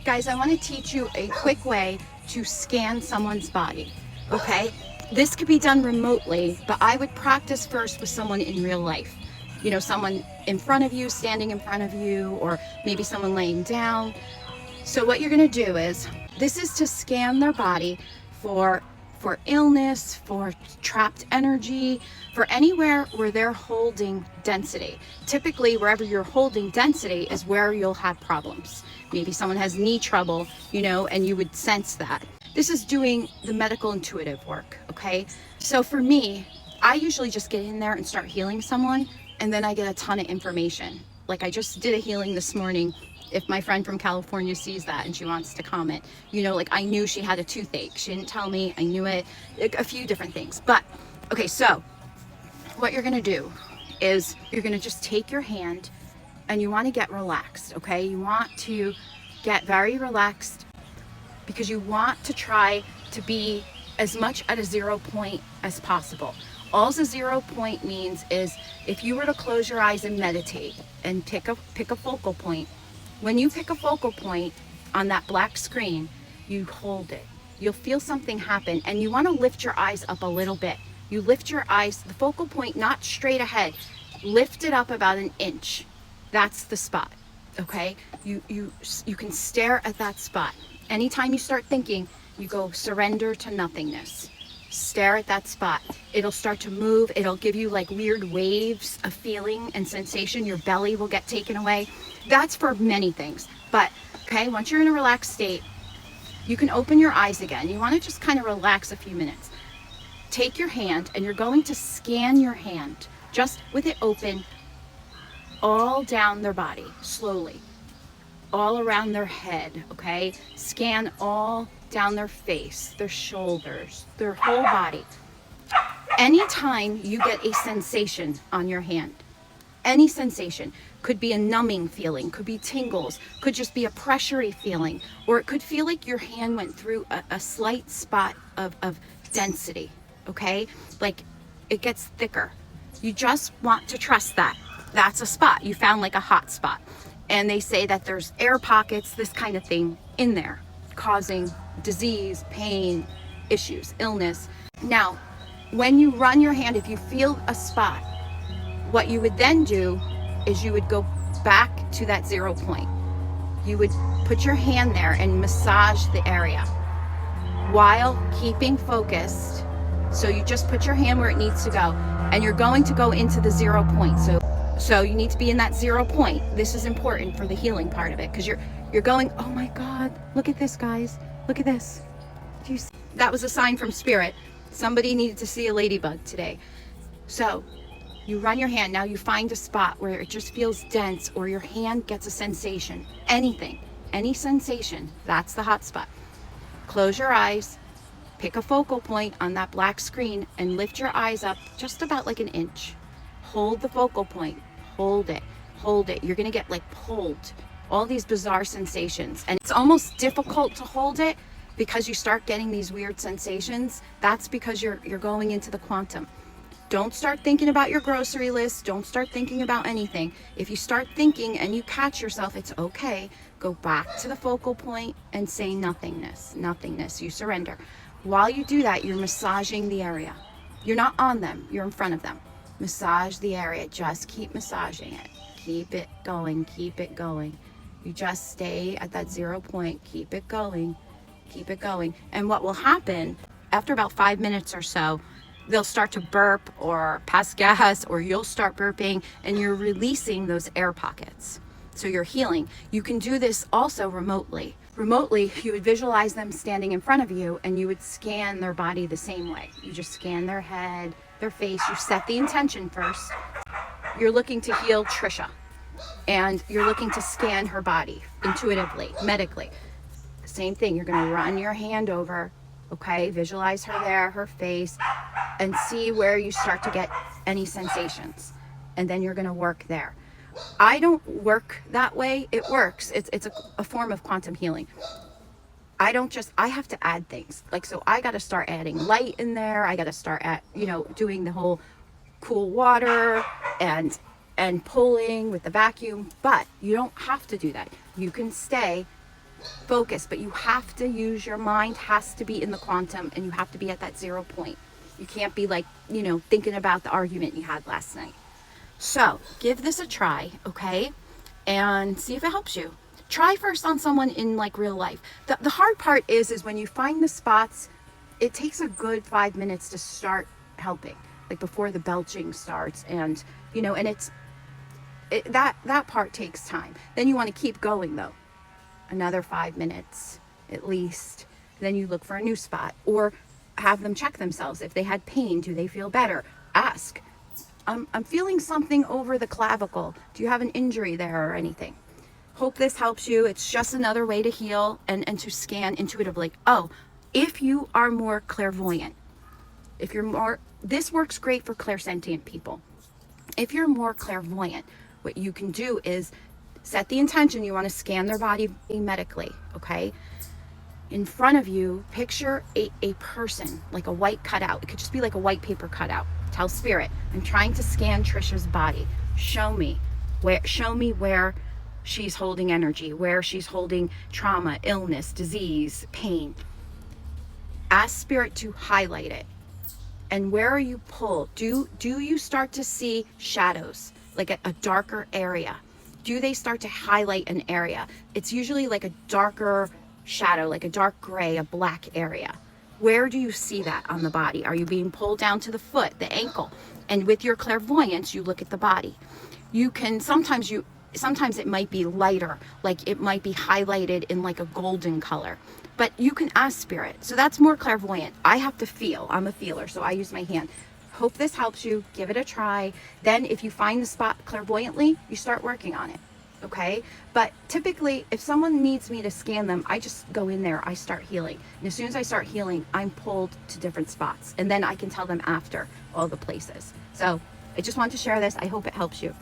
Guys, I want to teach you a quick way to scan someone's body, okay? This could be done remotely, but I would practice first with someone in real life. You know, someone in front of you, standing in front of you, or maybe someone laying down. So what you're going to do is, this is to scan their body for illness, for trapped energy, for anywhere where they're holding density. Typically, wherever you're holding density is where you'll have problems. Maybe someone has knee trouble, you know, and you would sense that. This is doing the medical intuitive work, okay? So for me, I usually just get in there and start healing someone, and then I get a ton of information. Like I just did a healing this morning. If my friend from California sees that and she wants to comment, you know, like I knew she had a toothache. She didn't tell me, I knew it, like a few different things. But, okay, so what you're gonna do is you're gonna just take your hand and you wanna get relaxed, okay? You want to get very relaxed because you want to try to be as much at a 0 point as possible. All the 0 point means is if you were to close your eyes and meditate and pick a focal point, when you pick a focal point on that black screen, you hold it. You'll feel something happen, and you want to lift your eyes up a little bit. You lift your eyes, the focal point, not straight ahead. Lift it up about an inch. That's the spot, okay? You can stare at that spot. Anytime you start thinking, you go surrender to nothingness. Stare at that spot. It'll start to move. It'll give you like weird waves of feeling and sensation. Your belly will get taken away. That's for many things. But, okay, once you're in a relaxed state, you can open your eyes again. You want to just kind of relax a few minutes. Take your hand and you're going to scan your hand, just with it open, all down their body, slowly. All around their head, okay? Scan all down their face, their shoulders, their whole body. Anytime you get a sensation on your hand, any sensation, could be a numbing feeling, could be tingles, could just be a pressury feeling, or it could feel like your hand went through a slight spot of density, okay? Like it gets thicker. You just want to trust that. That's a spot. You found like a hot spot. And they say that there's air pockets, this kind of thing in there, causing disease, pain, issues, illness. Now, when you run your hand, if you feel a spot, what you would then do is you would go back to that 0 point. You would put your hand there and massage the area while keeping focused. So you just put your hand where it needs to go, and you're going to go into the 0 point. So you need to be in that 0 point. This is important for the healing part of it, because you're going, oh my God, look at this, guys. Look at this. Do you see? That was a sign from spirit. Somebody needed to see a ladybug today. So you run your hand. Now you find a spot where it just feels dense, or your hand gets a sensation. Anything, any sensation, that's the hot spot. Close your eyes, pick a focal point on that black screen, and lift your eyes up just about like an inch. Hold the focal point, hold it, hold it. You're gonna get like pulled, all these bizarre sensations. And it's almost difficult to hold it because you start getting these weird sensations. That's because you're going into the quantum. Don't start thinking about your grocery list. Don't start thinking about anything. If you start thinking and you catch yourself, it's okay. Go back to the focal point and say nothingness, nothingness. You surrender. While you do that, you're massaging the area. You're not on them, you're in front of them. Massage the area, just keep massaging it. Keep it going, keep it going. You just stay at that 0 point, keep it going, keep it going. And what will happen, after about 5 minutes or so, they'll start to burp or pass gas, or you'll start burping, and you're releasing those air pockets. So you're healing. You can do this also remotely. Remotely, you would visualize them standing in front of you, and you would scan their body the same way. You just scan their head, their face. You set the intention first. You're looking to heal Trisha, and you're looking to scan her body intuitively, medically. Same thing. You're going to run your hand over, okay? Visualize her there, her face, and see where you start to get any sensations. And then you're going to work there. I don't work that way. It works. It's a form of quantum healing. I have to add things. Like, so I got to start adding light in there. I got to start doing the whole cool water and pulling with the vacuum. But you don't have to do that. You can stay focus, but you have to use your mind, has to be in the quantum, and you have to be at that 0 point. You can't be like, thinking about the argument you had last night. So give this a try, okay? And see if it helps you. Try first on someone in like real life. The hard part is when you find the spots, it takes a good 5 minutes to start helping, like before the belching starts, and that part takes time. Then you want to keep going though, another 5 minutes at least. Then you look for a new spot, or have them check themselves. If they had pain, do they feel better? Ask, I'm feeling something over the clavicle. Do you have an injury there or anything? Hope this helps you. It's just another way to heal and to scan intuitively. Oh, if you are more clairvoyant, this works great for clairsentient people. If you're more clairvoyant, what you can do is set the intention. You want to scan their body medically, okay? In front of you, picture a person, like a white cutout. It could just be like a white paper cutout. Tell spirit, I'm trying to scan Trisha's body. Show me where she's holding energy, where she's holding trauma, illness, disease, pain. Ask spirit to highlight it. And where are you pulled? Do you start to see shadows, like a darker area? Do they start to highlight an area? It's usually like a darker shadow, like a dark gray, a black area. Where do you see that on the body? Are you being pulled down to the foot, the ankle? And with your clairvoyance, you look at the body. You can sometimes it might be lighter, like it might be highlighted in like a golden color, but you can ask spirit. So that's more clairvoyant. I have to feel. I'm a feeler, so I use my hand. Hope this helps you. Give it a try. Then if you find the spot clairvoyantly, you start working on it. Okay? But typically, if someone needs me to scan them, I just go in there, I start healing. And as soon as I start healing, I'm pulled to different spots. And then I can tell them after all the places. So I just wanted to share this. I hope it helps you.